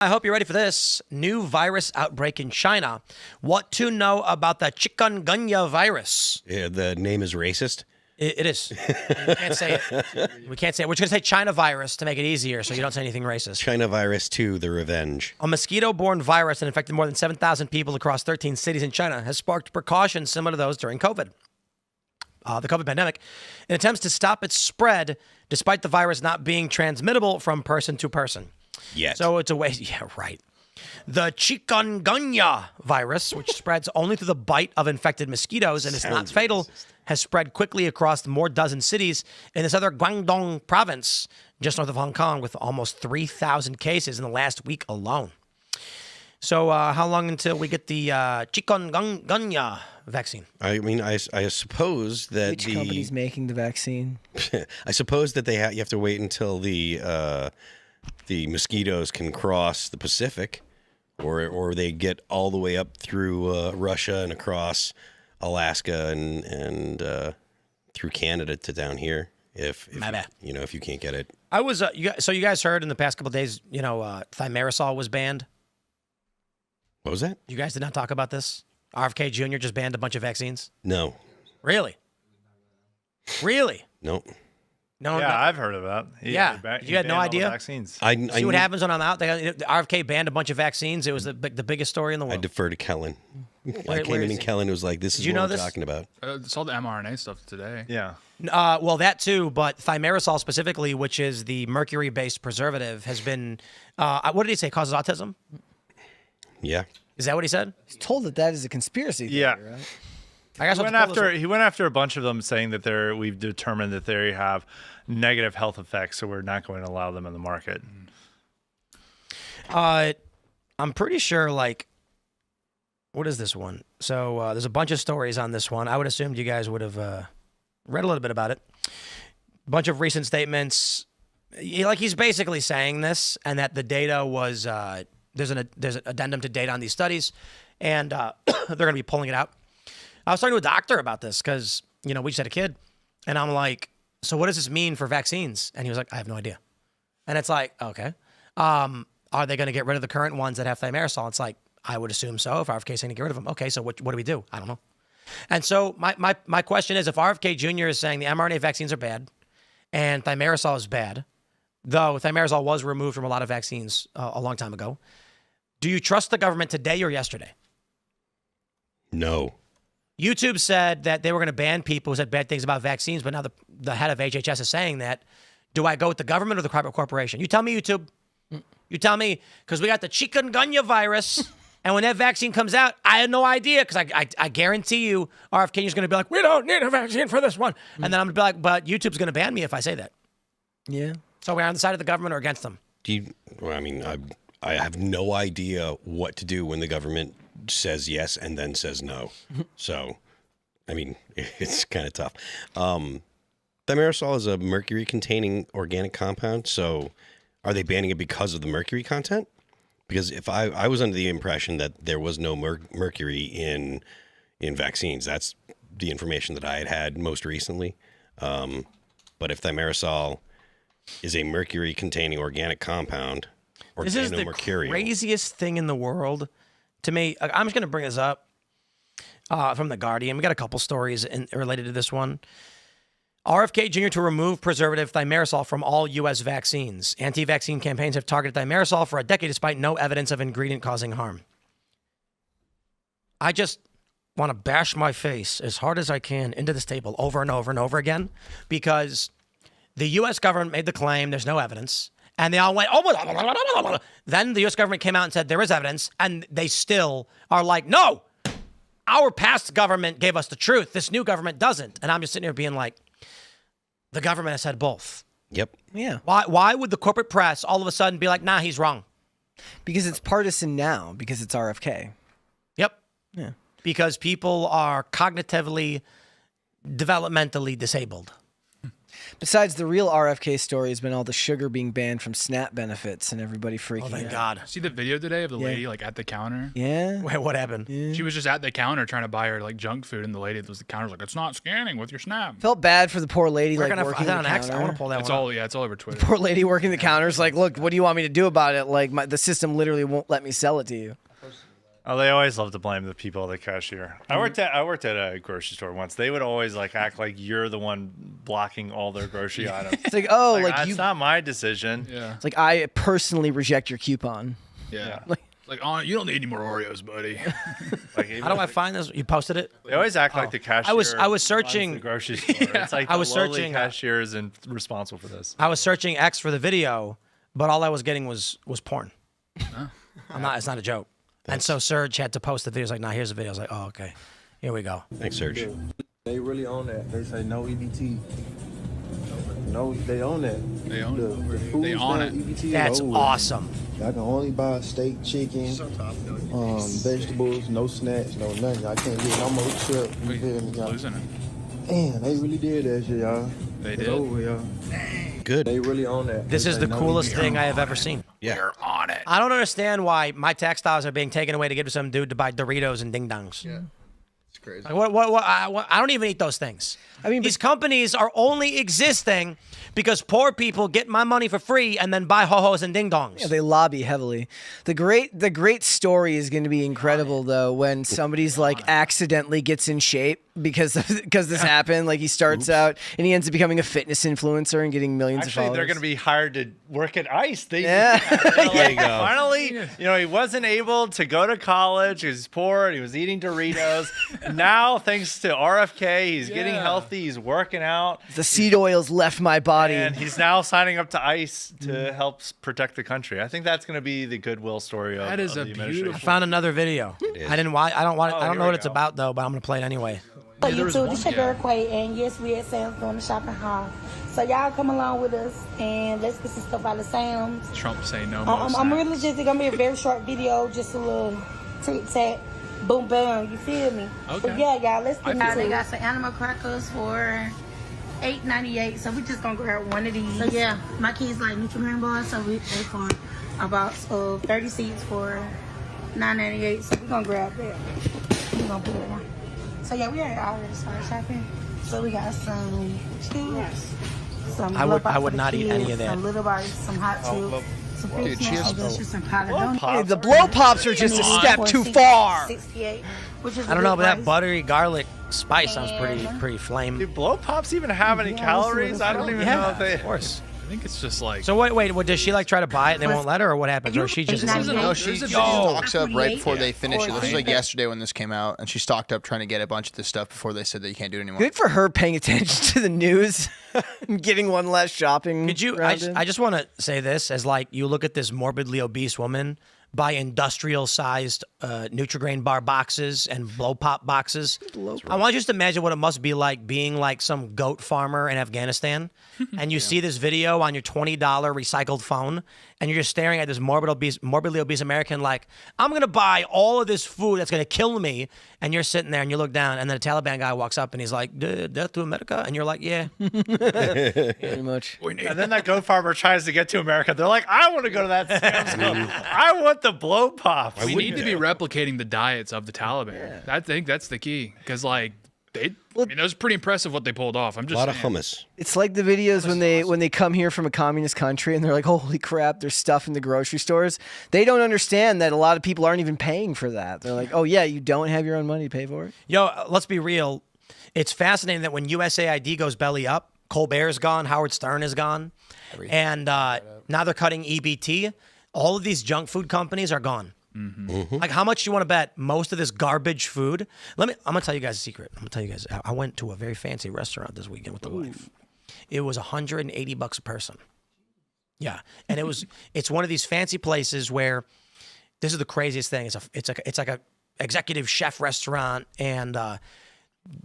I hope you're ready for this. New virus outbreak in China. What to know about the chikungunya virus? Yeah, the name is racist. It is. We can't say it. We can't say it. We're just going to say China virus to make it easier so you don't say anything racist. China virus 2, the revenge. A mosquito-borne virus that infected more than 7,000 people across 13 cities in China has sparked precautions similar to those during COVID. The COVID pandemic, in attempts to stop its spread, despite the virus not being transmittable from person to person. Yet. So it's a way, yeah, right. The chikungunya virus, which spreads only through the bite of infected mosquitoes and is not fatal, has spread quickly across more dozen cities in the southern Guangdong province, just north of Hong Kong, with almost 3,000 cases in the last week alone. So how long until we get the chikungunya vaccine? I mean, I suppose that Which company's making the vaccine? I suppose that you have to wait until the mosquitoes can cross the Pacific, or they get all the way up through Russia and across Alaska and through Canada to down here. If you can't get it. I was so you guys heard in the past couple of days, thimerosal was banned. What was that? You guys did not talk about this? RFK Jr. just banned a bunch of vaccines? No. Really? Really? Nope. No. Yeah, I've heard of that. You had no idea? Vaccines. See what happens when I'm out? RFK banned a bunch of vaccines. It was the biggest story in the world. I defer to Kellen. I came in and Kellen was like, this is what we're talking about. It's all the mRNA stuff today. Yeah. Well, that too, but thimerosal specifically, which is the mercury-based preservative, has been, what did he say, causes autism? Yeah. Is that what he said? He's told that is a conspiracy theory, Yeah. right? I guess He went after a bunch of them, saying that we've determined that they have negative health effects, so we're not going to allow them in the market. I'm pretty sure, what is this one? So there's a bunch of stories on this one. I would assume you guys would have read a little bit about it. A bunch of recent statements. He's basically saying this, and that the data was there's an addendum to data on these studies, and they're going to be pulling it out. I was talking to a doctor about this because, we just had a kid, and I'm like, so what does this mean for vaccines? And he was like, I have no idea. And it's like, okay. Are they going to get rid of the current ones that have thimerosal? It's like, I would assume so if RFK's saying to get rid of them. Okay, so what do we do? I don't know. And so my question is, if RFK Jr. is saying the mRNA vaccines are bad and thimerosal is bad, though thimerosal was removed from a lot of vaccines a long time ago, do you trust the government today or yesterday? No. YouTube said that they were going to ban people who said bad things about vaccines, but now the head of HHS is saying that. Do I go with the government or the private corporation? You tell me, YouTube. You tell me, because we got the chikungunya virus, and when that vaccine comes out, I had no idea, because I guarantee you RFK is going to be like, we don't need a vaccine for this one. And then I'm going to be like, but YouTube's going to ban me if I say that. Yeah. So we're on the side of the government or against them? I have no idea what to do when the government says yes and then says no. So, it's kind of tough. Thimerosal is a mercury-containing organic compound, so are they banning it because of the mercury content? Because if I was under the impression that there was no mercury in vaccines, that's the information that I had most recently. But if thimerosal is a mercury-containing organic compound, this is the craziest thing in the world to me. I'm just going to bring this up from The Guardian. We got a couple stories related to this one. RFK Jr. to remove preservative thimerosal from all U.S. vaccines. Anti-vaccine campaigns have targeted thimerosal for a decade despite no evidence of ingredient causing harm. I just want to bash my face as hard as I can into this table over and over and over again, because the U.S. government made the claim there's no evidence, and they all went, oh, blah, blah, blah, blah, blah. Then the U.S. government came out and said there is evidence, and they still are like, no, our past government gave us the truth. This new government doesn't. And I'm just sitting here being like, the government has said both. Yep. Yeah. Why would the corporate press all of a sudden be like, nah, he's wrong? Because it's partisan now, because it's RFK. Yep. Yeah. Because people are cognitively, developmentally disabled. Besides, the real RFK story has been all the sugar being banned from SNAP benefits and everybody freaking out. Oh, thank God. See the video today of the lady like at the counter? Yeah. Wait, what happened? She was just at the counter trying to buy her like junk food, and the lady that was the counter was like, "It's not scanning with your Snap." Felt bad for the poor lady Where like can I working find the an X? I counter. want to pull that It's one up. all it's all over Twitter. Poor lady working the counters like, look, what do you want me to do about it? Like the system literally won't let me sell it to you. Oh, they always love to blame the people at the cashier. I worked at a grocery store once. They would always like act like you're the one blocking all their grocery items. It's like, oh, Like, like that's you. not my decision. Yeah. It's like I personally reject your coupon. Yeah. Like- Like, oh, you don't need any more Oreos, buddy. Like, How do I find this? You posted it? They always act like the cashier. I was runs searching- the grocery store. It's like I was the lowly searching, cashier is responsible for this. I was searching X for the video, but all I was getting was porn. It's not a joke. And so Serge had to post the video. He's like, nah, here's the video. I was like, oh, okay. Here we go. Thanks, Serge. They really own that. They say no EBT. No, they own that. They own it. The food They own stamp it. EBT is That's over with. awesome. I can only buy steak, chicken, vegetables, no snacks, no nothing. I can't get no more chip. You feel me, y'all? Losing it. Damn, they really did that shit, y'all. They It's did. over with, y'all. Good. They really own that. This They is say the no coolest EBT. thing I have ever seen. Yeah. You're on it. I don't understand why my tax dollars are being taken away to give to some dude to buy Doritos and Ding Dongs. Yeah. It's crazy. Like, I don't even eat those things. I mean, These companies are only existing because poor people get my money for free and then buy ho-hos and ding dongs. yeah, they lobby heavily. The great story is going to be incredible though when somebody's like accidentally gets in shape because this happened. Like he starts out and he ends up becoming a fitness influencer and getting millions of Actually, followers. they're going to be hired to work at ICE. Yeah. There you go. Finally, he wasn't able to go to college. He was poor and he was eating Doritos. Now, thanks to RFK, he's getting healthy. He's working out. The seed oils left my body. And he's now signing up to ICE to help protect the country. I think that's going to be the goodwill story of, That is of a the administration. beautiful- I found another video. is. I don't here know we what it's go. about though, but I'm gonna play it anyway. So Yeah, there was one- YouTube, this your girl Quay, and yes, we at Sam's doing the shopping haul. So y'all come along with us, and let's get some stuff out of Sam's. Trump say no more. I'm snacks. really just gonna be a very short video, just a little tic-tac, boom, bam, you feel me? Okay. But yeah, y'all, let's get I into feel it. it. Got some animal crackers for $8.98, so we just gonna grab one of these. So yeah, my kids like Nutrigrain bars, so they for about 30 seeds for $9.98, so we gonna grab that. We gonna put it on. So yeah, we already started shopping. So we got some chips, some I would Blow-Pops for the not eat any kids, of that. some little bars, some hot chips, some fruit Dude, snacks, Cheez- and then just some powdered donuts. Hey, the blow pops are just a step too far. 68, which is I don't know, but that price. buttery garlic spice sounds pretty flame. Do blow pops even have any Yeah, calories? I don't even know if they. Of course. I think it's just like. So wait, what does she like try to buy it and they won't let her, or what happens, or she just? $8.98. No, she There's a stocked up right 48 before they finished it. This was like Yeah. yesterday when this came out, and she stocked up trying to get a bunch of this stuff before they said that you can't do it anymore. Good for her paying attention to the news and getting one less shopping. Could you? round in. I just want to say this as like you look at this morbidly obese woman buy industrial-sized Nutrigrain bar boxes and blow pop boxes. I want you just to imagine what it must be like being like some goat farmer in Afghanistan, and you see this video on your $20 recycled phone, and you're just staring at this morbidly obese American like, I'm gonna buy all of this food that's gonna kill me, and you're sitting there and you look down, and then a Taliban guy walks up and he's like, death to America, and you're like, yeah. Pretty much. And then that goat farmer tries to get to America. They're like, I want to go to that Sam's Club. I want the blow pop. We need to be replicating the diets of the Taliban. I think that's the key, because like I mean, that was pretty impressive what they pulled off. I'm A just lot of saying. hummus. It's like the videos when they come here from a communist country and they're like, holy crap, there's stuff in the grocery stores. They don't understand that a lot of people aren't even paying for that. They're like, oh yeah, you don't have your own money to pay for it? Yo, let's be real. It's fascinating that when USAID goes belly up, Colbert's gone, Howard Stern is gone, and now they're cutting EBT. All of these junk food companies are gone. Like, how much do you want to bet most of this garbage food? I'm gonna tell you guys a secret. I'm gonna tell you guys. I went to a very fancy restaurant this weekend with the wife. It was $180 a person. Yeah, and it's one of these fancy places where this is the craziest thing. It's like a executive chef restaurant, and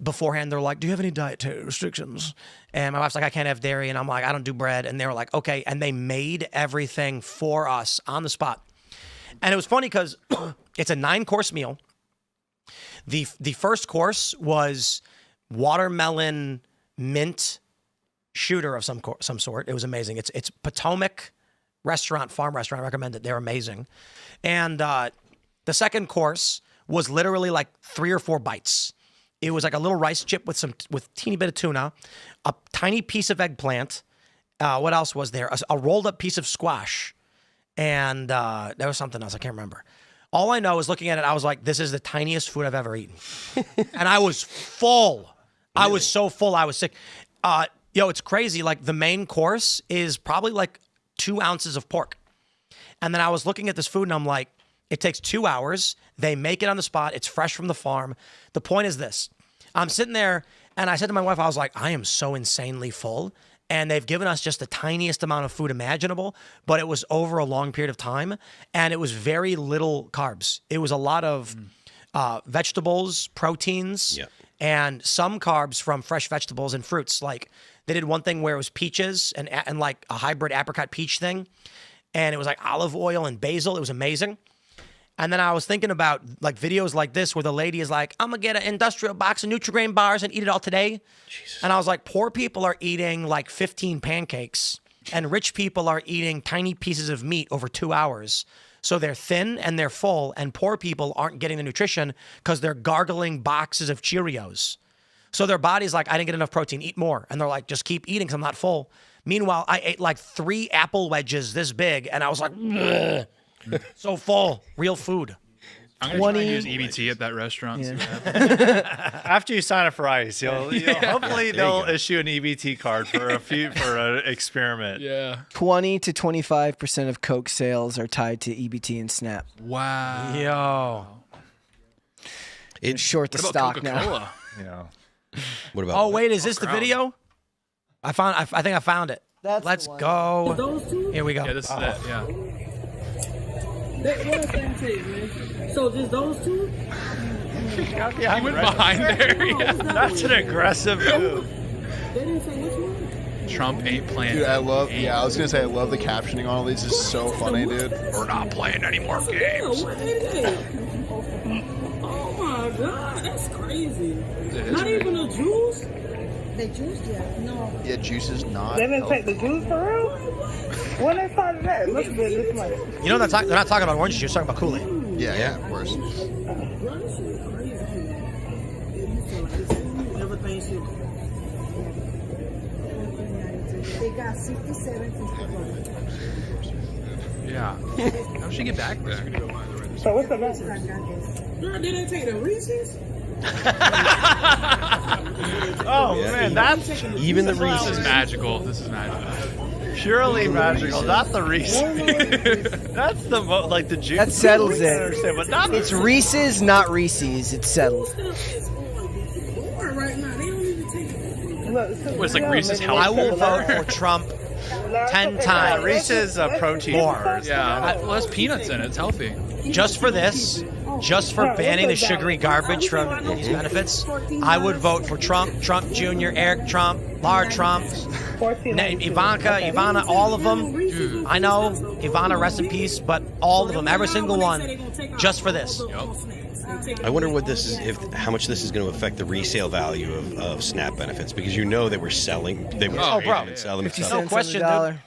beforehand they're like, do you have any dietary restrictions? And my wife's like, I can't have dairy, and I'm like, I don't do bread, and they were like, okay, and they made everything for us on the spot. And it was funny because it's a 9-course meal. The first course was watermelon mint shooter of some sort. It was amazing. It's Potomac farm restaurant. I recommend it. They're amazing. And the second course was literally like 3 or 4 bites. It was like a little rice chip with teeny bit of tuna, a tiny piece of eggplant. What else was there? A rolled up piece of squash. And there was something else. I can't remember. All I know is looking at it, I was like, this is the tiniest food I've ever eaten. And I was full. Really? I was so full. I was sick. It's crazy. Like the main course is probably like 2 ounces of pork. And then I was looking at this food and I'm like, it takes 2 hours. They make it on the spot. It's fresh from the farm. The point is this. I'm sitting there and I said to my wife, I was like, I am so insanely full. And they've given us just the tiniest amount of food imaginable, but it was over a long period of time. And it was very little carbs. It was a lot of vegetables, proteins, and some carbs from fresh vegetables and fruits. Like they did one thing where it was peaches and like a hybrid apricot peach thing. And it was like olive oil and basil. It was amazing. And then I was thinking about like videos like this where the lady is like, I'm going to get an industrial box of Nutri-Grain bars and eat it all today. Jesus. And I was like, poor people are eating like 15 pancakes and rich people are eating tiny pieces of meat over 2 hours. So they're thin and they're full, and poor people aren't getting the nutrition because they're gargling boxes of Cheerios. So their body's like, I didn't get enough protein, eat more. And they're like, just keep eating because I'm not full. Meanwhile, I ate like 3 apple wedges this big and I was like, ugh. So full, real food. I'm going to use EBT at that restaurant. Yeah. After you sign up for ICE, hopefully they'll issue an EBT card for an experiment. Yeah. 20 to 25% of Coke sales are tied to EBT and SNAP. Wow. Yo. It's short the What about stock now. Coca-Cola? Yeah. What about? Oh, wait, is this the video? I think I found it. Let's go. Here we go. Yeah, this is it. Yeah. So just those two? He went behind there. Yeah. That's an aggressive move. They didn't say which one? Trump ain't playing. Dude, I love the captioning on all these. It's so funny, dude. We're not playing any more games. What is it? Oh my God, that's crazy. Not even a juice? The juice, yeah. No. Yeah, juice is not. They didn't take the juice for real? When they started that, look good this much. You know, they're not talking about orange juice, they're talking about Kool-Aid. Yeah, of course. They got 67. Yeah. How should she get back there? So what's the best? Girl, they didn't take the Reese's? Oh man, that's Even the This Reese's. is magical. This is magical. purely magical, not the Reese's. That's the like the juice. That settles I it. understand, but not It's Reese's, not Reese's. It's settled. What's like Reese's health? I will vote for Trump 10 times. Reese's protein bars. Yeah, well, there's peanuts in it. It's healthy. Just for this, just for banning the sugary garbage from these benefits, I would vote for Trump, Trump Jr., Eric Trump, Lara Trump, Ivanka, Ivana, all of them. I know, Ivana, rest in peace, but all of them, every single one, just for this. I wonder what this is, how much this is going to affect the resale value of SNAP benefits, because you know they were selling. They were selling 50 stuff. cents question, on the dollar.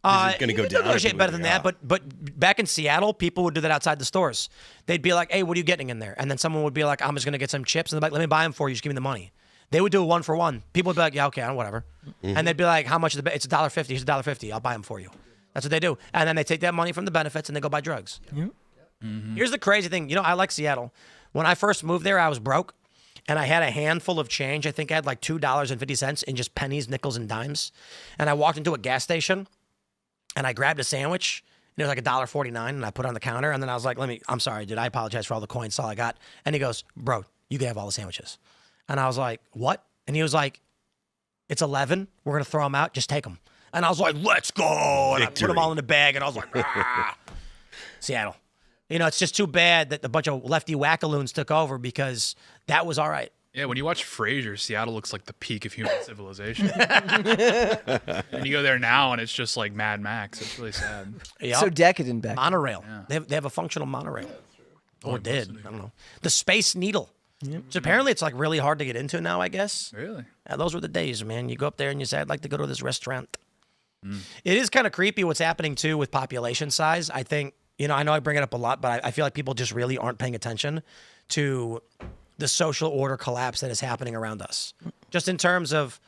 Is it going to go you down? negotiate better than that, up? but back in Seattle, people would do that outside the stores. They'd be like, "Hey, what are you getting in there?" And then someone would be like, "I'm just going to get some chips," and they're like, "Let me buy them for you. Just give me the money." They would do a 1-for-1. People would be like, "Yeah, okay, whatever," and they'd be like, "How much is the? It's $1.50. Here's $1.50. I'll buy them for you." That's what they do, and then they take that money from the benefits and they go buy drugs. Here's the crazy thing. You know, I like Seattle. When I first moved there, I was broke, and I had a handful of change. I think I had like $2.50 in just pennies, nickels, and dimes. And I walked into a gas station, and I grabbed a sandwich, and it was like $1.49, and I put it on the counter. And then I was like, I'm sorry, dude. I apologize for all the coins. That's all I got. And he goes, "Bro, you can have all the sandwiches." And I was like, "What?" And he was like, "It's 11. We're going to throw them out. Just take them." And I was like, "Let's go." And I put them all in the bag, and I was like, "Ah." Seattle. You know, it's just too bad that a bunch of lefty wackaloons took over, because that was all right. Yeah, when you watch Frasier, Seattle looks like the peak of human civilization. And you go there now, and it's just like Mad Max. It's really sad. Yep. So decadent back then. Monorail. Yeah. They have a functional monorail. Or did. I don't know. The Space Needle. Which apparently it's like really hard to get into now, I guess. Really? Those were the days, man. You go up there and you say, I'd like to go to this restaurant. It is kind of creepy what's happening, too, with population size. I think, I know I bring it up a lot, but I feel like people just really aren't paying attention to the social order collapse that is happening around us. Just in terms of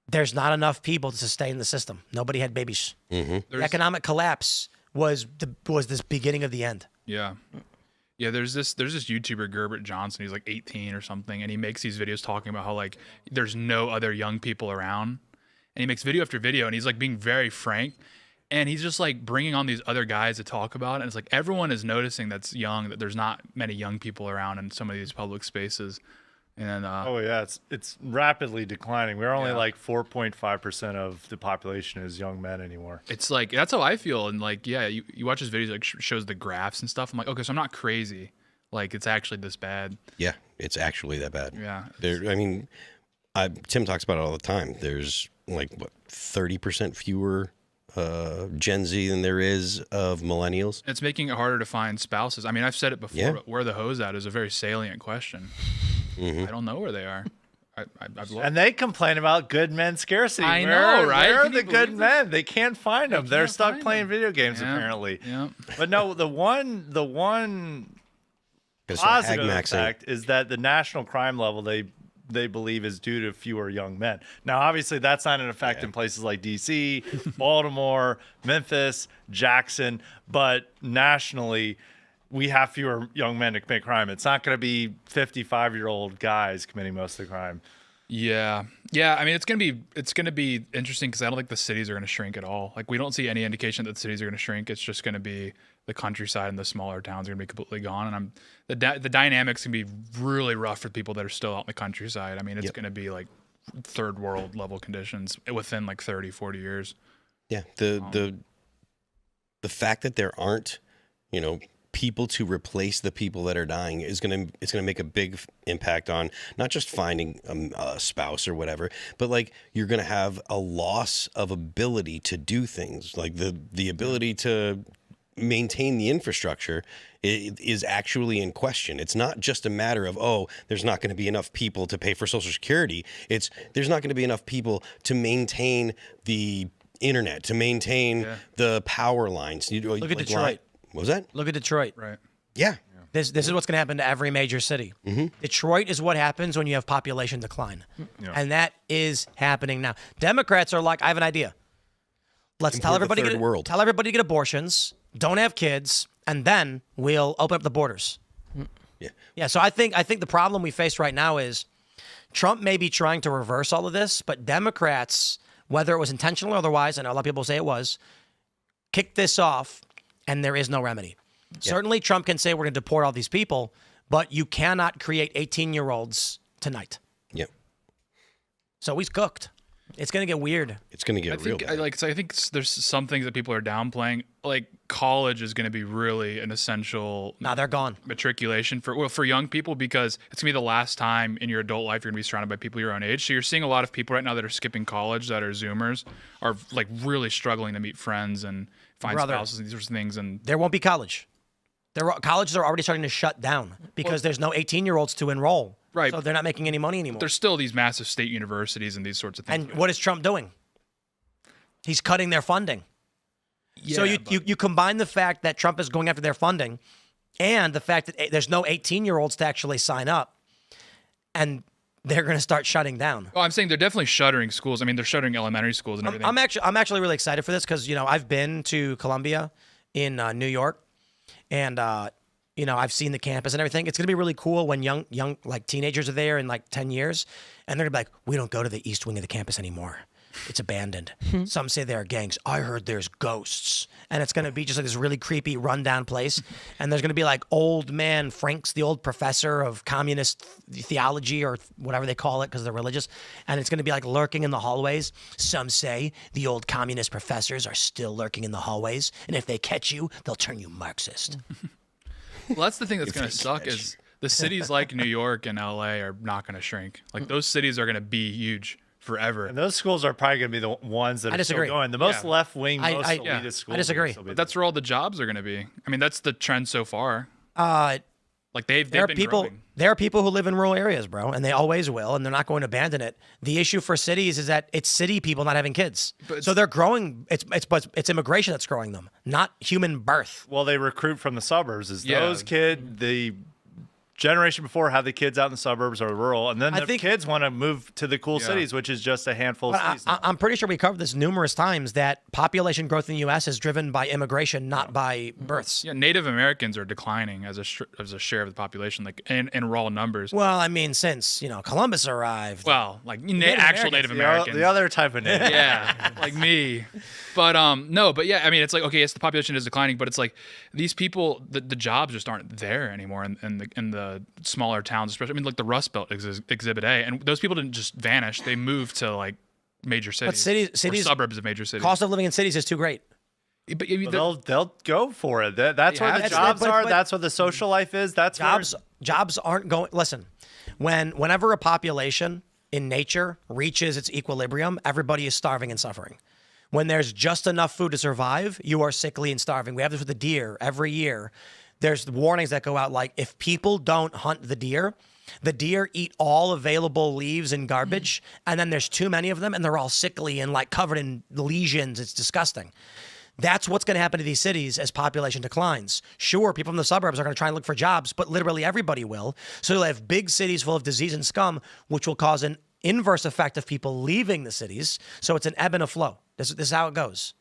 there's not enough people to sustain the system. Nobody had babies. The economic collapse was this beginning of the end. Yeah. Yeah, there's this YouTuber, Gerbert Johnson. He's like 18 or something, and he makes these videos talking about how like there's no other young people around. And he makes video after video, and he's like being very frank. And he's just like bringing on these other guys to talk about it. And it's like everyone is noticing that's young, that there's not many young people around in some of these public spaces. And oh yeah, it's rapidly declining. We're only like 4.5% of the population is young men anymore. It's like that's how I feel. And like, yeah, you watch his videos, like shows the graphs and stuff. I'm like, okay, so I'm not crazy. Like it's actually this bad. Yeah, it's actually that bad. Yeah. Tim talks about it all the time. There's like 30% fewer Gen Z than there is of millennials. It's making it harder to find spouses. I mean, I've said it before, but where the hoes at is a very salient question. I don't know where they are. And they complain about good men scarcity. I know, right? Where are the good men? They can't find them. They're stuck playing video games, apparently. Yeah. But no, the one positive effect is that the national crime level they believe is due to fewer young men. Now, obviously, that's not an effect in places like D.C., Baltimore, Memphis, Jackson, but nationally, we have fewer young men to commit crime. It's not going to be 55-year-old guys committing most of the crime. Yeah. I mean, it's gonna be interesting because I don't think the cities are gonna shrink at all. Like, we don't see any indication that the cities are gonna shrink. It's just gonna be the countryside and the smaller towns are gonna be completely gone. And the dynamics can be really rough for people that are still out in the countryside. I mean, it's gonna be like third world level conditions within like 30, 40 years. Yeah. The fact that there aren't, people to replace the people that are dying it's going to make a big impact on not just finding a spouse or whatever, but like you're going to have a loss of ability to do things, like the ability to maintain the infrastructure is actually in question. It's not just a matter of, there's not going to be enough people to pay for Social Security. It's there's not going to be enough people to maintain the internet, to maintain the power lines. Look at Detroit. What was that? Look at Detroit. Right. Yeah. This is what's going to happen to every major city. Detroit is what happens when you have population decline. And that is happening now. Democrats are like, I have an idea. Let's tell everybody to get abortions, don't have kids, and then we'll open up the borders. Yeah, so I think the problem we face right now is Trump may be trying to reverse all of this, but Democrats, whether it was intentional or otherwise, and a lot of people say it was, kicked this off. And there is no remedy. Certainly, Trump can say we're going to deport all these people, but you cannot create 18-year-olds tonight. Yep. So he's cooked. It's going to get weird. It's going to get real bad. I think there's some things that people are downplaying. Like college is going to be really an essential. Nah, they're gone. Matriculation for young people, because it's going to be the last time in your adult life you're going to be surrounded by people your own age. So you're seeing a lot of people right now that are skipping college, that are Zoomers, are like really struggling to meet friends and find spouses and these sorts of things. And there won't be college. Colleges are already starting to shut down because there's no 18-year-olds to enroll. Right. So they're not making any money anymore. There's still these massive state universities and these sorts of things. And what is Trump doing? He's cutting their funding. Yeah, so you combine the fact that Trump is going after their funding and the fact that there's no 18-year-olds to actually sign up, and they're going to start shutting down. Oh, I'm saying they're definitely shuttering schools. I mean, they're shuttering elementary schools and everything. I'm actually really excited for this because, I've been to Columbia in New York, and I've seen the campus and everything. It's going to be really cool when young like teenagers are there in like 10 years, and they're going to be like, we don't go to the east wing of the campus anymore. It's abandoned. Some say there are gangs. I heard there's ghosts. And it's going to be just like this really creepy rundown place. And there's going to be like old man Franks, the old professor of communist theology or whatever they call it because they're religious. And it's going to be like lurking in the hallways. Some say the old communist professors are still lurking in the hallways. And if they catch you, they'll turn you Marxist. Well, that's the thing that's going to suck is the cities like New York and LA are not going to shrink. Like those cities are going to be huge forever. And those schools are probably going to be the ones that are still going. The most left-wing, most elitist schools. I disagree. But that's where all the jobs are going to be. I mean, that's the trend so far. Like they've There are been people. growing. There are people who live in rural areas, bro, and they always will, and they're not going to abandon it. The issue for cities is that it's city people not having kids, so they're growing. It's immigration that's growing them, not human birth. Well, they recruit from the suburbs. Yeah. Those the generation before had the kids out in the suburbs or rural, and then I the think- kids want to move to the cool cities, which is just a handful of But cities. now. I'm pretty sure we covered this numerous times that population growth in the U.S. is driven by immigration, not by births. Yeah, Native Americans are declining as a share of the population, like in raw numbers. Well, I mean, since Columbus arrived. Well, like actual Native Americans. The other type of native. Yeah, like me. But no, but yeah, I mean, it's like, okay, yes, the population is declining, but it's like these people, the jobs just aren't there anymore in the smaller towns, especially. I mean, like the Rust Belt Exhibit A, and those people didn't just vanish; they moved to like major cities, cities or suburbs of major cities. Cost of living in cities is too great. But, I mean, They'll go for it. That's where the That's jobs right, are. but That's where the social life is. That's Jobs aren't going. Listen, whenever a population in nature reaches its equilibrium, everybody is starving and suffering. When there's just enough food to survive, you are sickly and starving. We have this with the deer every year. There's warnings that go out like, if people don't hunt the deer eat all available leaves and garbage, and then there's too many of them, and they're all sickly and like covered in lesions. It's disgusting. That's what's going to happen to these cities as population declines. Sure, people from the suburbs are going to try and look for jobs, but literally everybody will. So you'll have big cities full of disease and scum, which will cause an inverse effect of people leaving the cities. So it's an ebb and a flow. This is how it goes.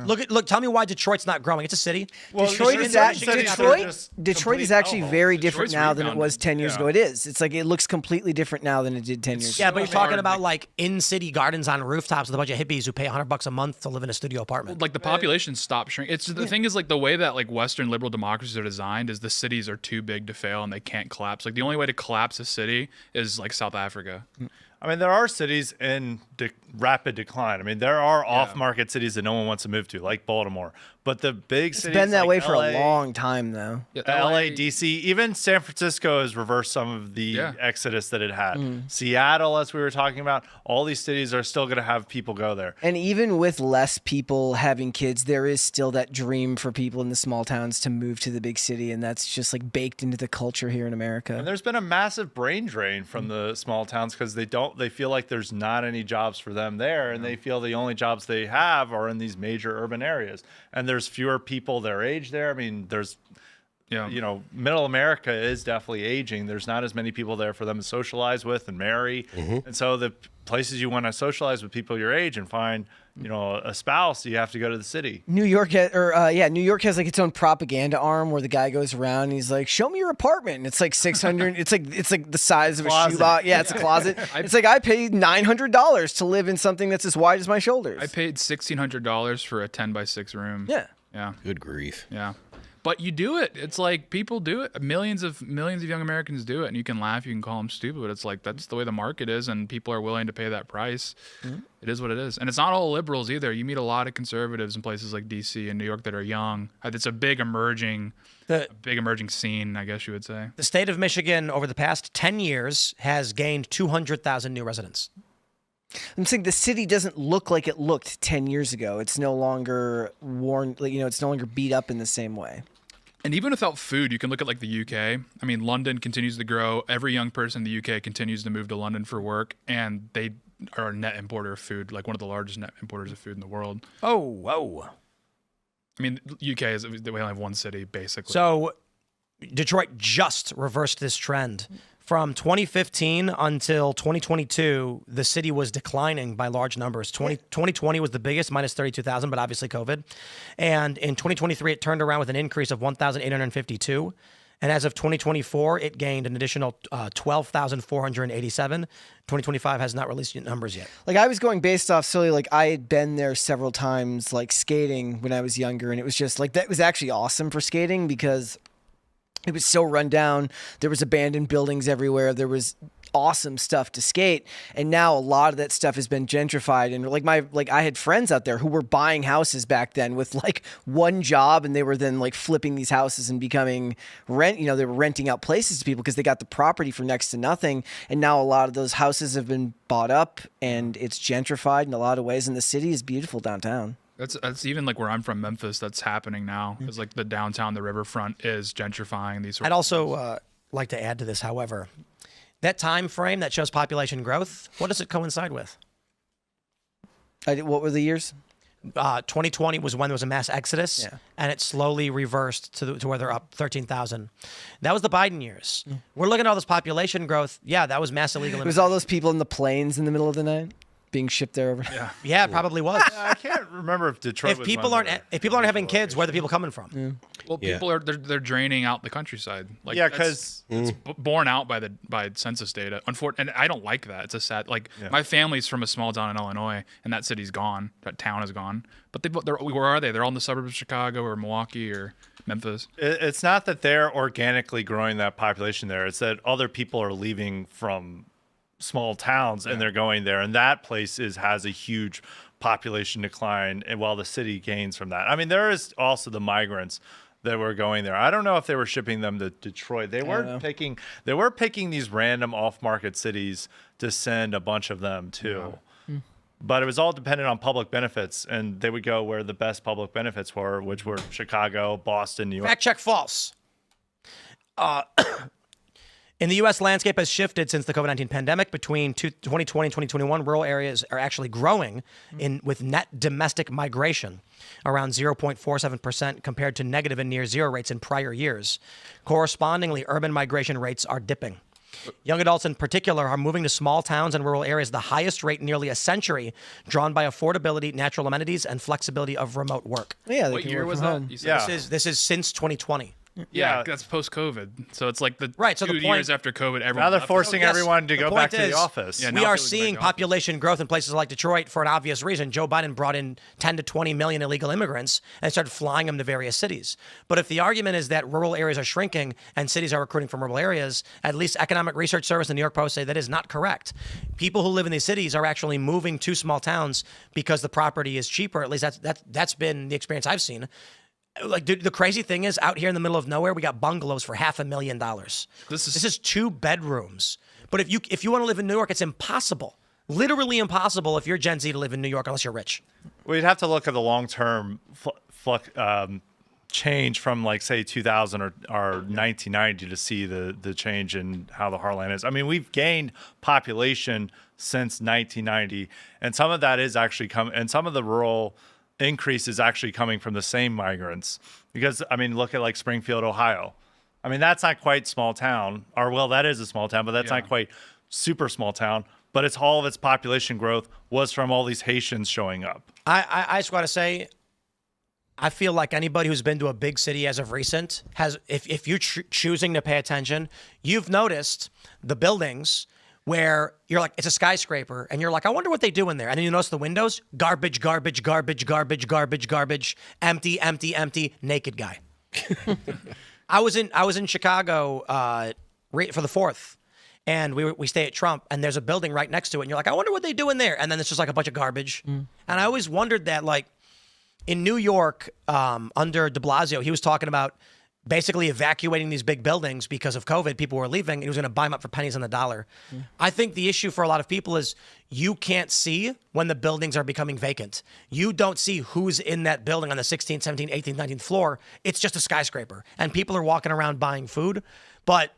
Look. Tell me why Detroit's not growing. It's a city. Well, Detroit there's is certain at, cities that are Detroit. just Detroit is complete actually hellholes. very different Detroit's now than it rebounded. was 10 years ago. It is. It's like it looks completely different now than it did 10 years Yeah, ago. but you're talking about like in-city gardens on rooftops with a bunch of hippies who pay $100 a month to live in a studio apartment. like the population stopped shrinking. It's the thing is like the way that like Western liberal democracies are designed is the cities are too big to fail and they can't collapse. Like the only way to collapse a city is like South Africa. I mean, there are cities in rapid decline. I mean, there are off-market cities that no one wants to move to, like Baltimore. But the big It's cities, been that like way for LA, a long time, though. Yeah, LA, DC, even San Francisco has reversed some of the exodus that it had. Seattle, as we were talking about, all these cities are still going to have people go there. And even with less people having kids, there is still that dream for people in the small towns to move to the big city, and that's just like baked into the culture here in America. And there's been a massive brain drain from the small towns because they feel like there's not any jobs for them there, and they feel the only jobs they have are in these major urban areas. And there's fewer people their age there. I mean, there's middle America is definitely aging. There's not as many people there for them to socialize with and marry. And so the places you want to socialize with people your age and find, a spouse, you have to go to the city. New York has like its own propaganda arm where the guy goes around and he's like, "Show me your apartment." And it's like 600. it's like the size of a Closet. shoebox. Yeah, it's a closet. It's like I paid $900 to live in something that's as wide as my shoulders. I paid $1,600 for a 10x6 room. Yeah. Yeah. Good grief. Yeah. But you do it. It's like people do it. Millions of young Americans do it, and you can laugh, you can call them stupid, but it's like that's the way the market is, and people are willing to pay that price. It is what it is, and it's not all liberals either. You meet a lot of conservatives in places like D.C. and New York that are young. It's a big emerging scene, I guess you would say. The state of Michigan over the past 10 years has gained 200,000 new residents. I'm saying the city doesn't look like it looked 10 years ago. It's no longer worn, it's no longer beat up in the same way. And even without food, you can look at like the UK. I mean, London continues to grow. Every young person in the UK continues to move to London for work, and they are a net importer of food, like one of the largest net importers of food in the world. Oh, whoa. I mean, UK is, we only have one city, basically. So Detroit just reversed this trend. From 2015 until 2022, the city was declining by large numbers. 2020 was the biggest, minus 32,000, but obviously COVID. And in 2023, it turned around with an increase of 1,852. And as of 2024, it gained an additional 12,487. 2025 has not released numbers yet. Like I was going based off solely like I had been there several times, like skating when I was younger, and it was just like that was actually awesome for skating because it was so run down. There was abandoned buildings everywhere. There was awesome stuff to skate. And now a lot of that stuff has been gentrified. And I had friends out there who were buying houses back then with like one job, and they were then like flipping these houses and becoming they were renting out places to people because they got the property for next to nothing. And now a lot of those houses have been bought up and it's gentrified in a lot of ways. And the city is beautiful downtown. That's even like where I'm from, Memphis. That's happening now. It's like the downtown, the riverfront is gentrifying these. I'd also like to add to this, however, that time frame that shows population growth. What does it coincide with? What were the years? 2020 was when there was a mass exodus, and it slowly reversed to where they're up 13,000. That was the Biden years. We're looking at all this population growth. Yeah, that was mass illegal. It was all those people in the planes in the middle of the night being shipped there over. Yeah, it probably was. I can't remember if Detroit. If people aren't having kids, where are the people coming from? Well, people are they're draining out the countryside. Like, Yeah, 'cause- it's borne out by census data. And I don't like that. It's a sad. Like my family's from a small town in Illinois, and that city's gone. That town is gone. But they're where are they? They're all in the suburbs of Chicago or Milwaukee or Memphis. It's not that they're organically growing that population there. It's that other people are leaving from small towns and they're going there, and that place has a huge population decline, and while the city gains from that. I mean, there is also the migrants that were going there. I don't know if they were shipping them to Detroit. They were picking these random off-market cities to send a bunch of them to. But it was all dependent on public benefits, and they would go where the best public benefits were, which were Chicago, Boston, New York. Fact check false. In the U.S., landscape has shifted since the COVID-19 pandemic. Between 2020 and 2021, rural areas are actually growing with net domestic migration, around 0.47% compared to negative and near zero rates in prior years. Correspondingly, urban migration rates are dipping. Young adults in particular are moving to small towns and rural areas, the highest rate in nearly a century, drawn by affordability, natural amenities, and flexibility of remote work. Yeah, they What can year work was from that? home. You said? This is since 2020. Yeah, that's post-COVID. So it's like the So the 2 point- years after COVID, everyone Now they're left. forcing yes, everyone to the go point back to the is, office. Yeah, We now are it feels seeing like the population growth in places like Detroit for an obvious reason. Joe Biden brought in 10 to 20 million illegal immigrants and started flying them to various cities. But if the argument is that rural areas are shrinking and cities are recruiting from rural areas, at least Economic Research Service and the New York Post say that is not correct. People who live in these cities are actually moving to small towns because the property is cheaper. At least that's been the experience I've seen. Like, dude, the crazy thing is, out here in the middle of nowhere, we got bungalows for $500,000. This is 2 bedrooms. But if you want to live in New York, it's impossible. Literally impossible if you're Gen Z to live in New York unless you're rich. We'd have to look at the long-term change from, like, say, 2000 or 1990 to see the change in how the heartland is. I mean, we've gained population since 1990, and some of that is actually and some of the rural increase is actually coming from the same migrants. Because, I mean, look at, like, Springfield, Ohio. I mean, that's not quite small town, or, well, that is a small town, but that's not quite super small town. But it's all of its population growth was from all these Haitians showing up. I just got to say, I feel like anybody who's been to a big city as of recent has, if you're choosing to pay attention, you've noticed the buildings where you're like, it's a skyscraper, and you're like, I wonder what they do in there. And then you notice the windows, garbage, garbage, garbage, garbage, garbage, garbage, empty, empty, empty, naked guy. I was in Chicago for the 4th, and we stay at Trump, and there's a building right next to it, and you're like, I wonder what they do in there. And then it's just like a bunch of garbage. And I always wondered that, like, in New York, under de Blasio, he was talking about basically evacuating these big buildings because of COVID. People were leaving, and he was going to buy them up for pennies on the dollar. I think the issue for a lot of people is you can't see when the buildings are becoming vacant. You don't see who's in that building on the 16th, 17th, 18th, 19th floor. It's just a skyscraper, and people are walking around buying food. But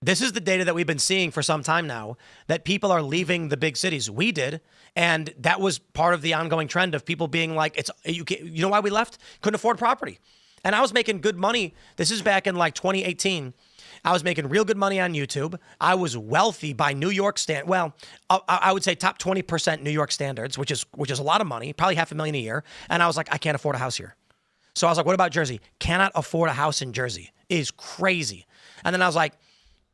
this is the data that we've been seeing for some time now, that people are leaving the big cities. We did, and that was part of the ongoing trend of people being like, you know why we left? Couldn't afford property. And I was making good money. This is back in like 2018. I was making real good money on YouTube. I was wealthy by New York I would say top 20% New York standards, which is a lot of money, probably $500,000 a year. And I was like, I can't afford a house here. So I was like, what about Jersey? Cannot afford a house in Jersey. It is crazy. And then I was like,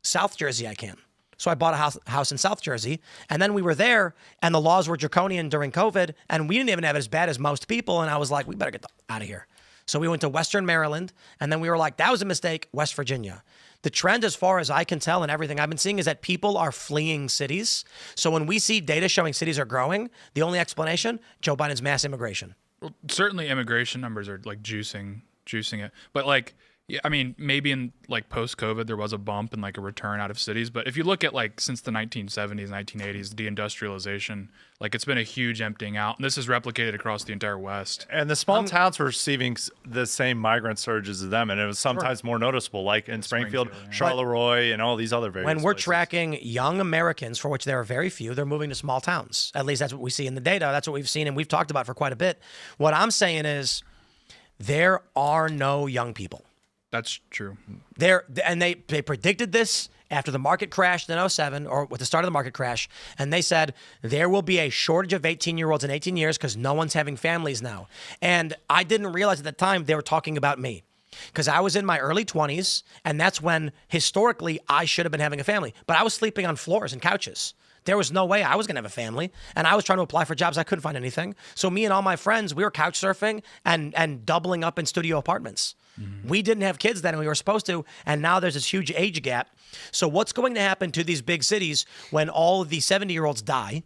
South Jersey, I can. So I bought a house in South Jersey, and then we were there, and the laws were draconian during COVID, and we didn't even have it as bad as most people. And I was like, we better get out of here. So we went to Western Maryland, and then we were like, that was a mistake, West Virginia. The trend, as far as I can tell and everything I've been seeing, is that people are fleeing cities. So when we see data showing cities are growing, the only explanation, Joe Biden's mass immigration. Well, certainly immigration numbers are like juicing it. But like Yeah, I mean, maybe in like post-COVID there was a bump and like a return out of cities, but if you look at like since the 1970s, 1980s, deindustrialization, like it's been a huge emptying out, and this is replicated across the entire West. And the small towns were receiving the same migrant surges as them, and it was sometimes more noticeable, like in Springfield, Charleroi, and all these other various When we're places. tracking young Americans, for which there are very few, they're moving to small towns. At least that's what we see in the data. That's what we've seen and we've talked about for quite a bit. What I'm saying is there are no young people. That's true. They predicted this after the market crashed in 07 or with the start of the market crash. And they said there will be a shortage of 18-year-olds in 18 years because no one's having families now. And I didn't realize at the time they were talking about me because I was in my early 20s. And that's when historically I should have been having a family. But I was sleeping on floors and couches. There was no way I was going to have a family. And I was trying to apply for jobs. I couldn't find anything. So me and all my friends, we were couch surfing and doubling up in studio apartments. Mm-hmm. We didn't have kids then and we were supposed to. And now there's this huge age gap. So what's going to happen to these big cities when all of these 70-year-olds die?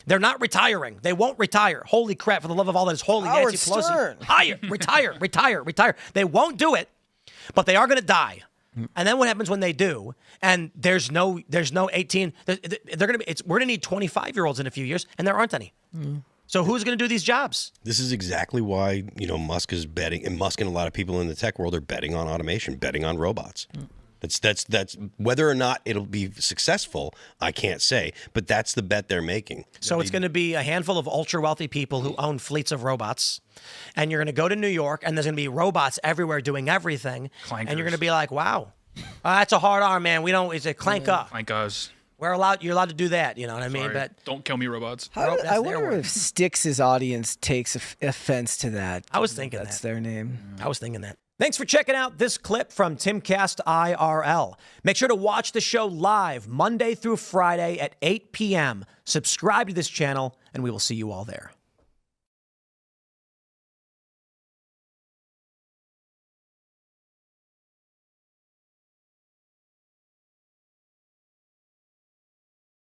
They're not retiring. They won't retire. Holy crap, for the love of all that is holy, Howard Nancy Pelosi. Stern. Retire. They won't do it, but they are going to die. And then what happens when they do? And there's no 18. They're going to be. We're going to need 25-year-olds in a few years, and there aren't any. So who's going to do these jobs? This is exactly why Musk is betting, and Musk and a lot of people in the tech world are betting on automation, betting on robots. That's whether or not it'll be successful, I can't say, but that's the bet they're making. So it's going to be a handful of ultra wealthy people who own fleets of robots, and you're going to go to New York, and there's going to be robots everywhere doing everything, Clankers. and you're going to be like, "Wow, that's a hard R, man. We don't. It's a clank up. Clank us. You're allowed to do that. You know what I mean? Sorry. But Don't kill me, robots. that's I their wonder word. if Styx's audience takes offense to that. I was thinking that's that. their name. I was thinking that. Thanks for checking out this clip from Timcast IRL. Make sure to watch the show live Monday through Friday at 8 p.m. Subscribe to this channel, and we will see you all there.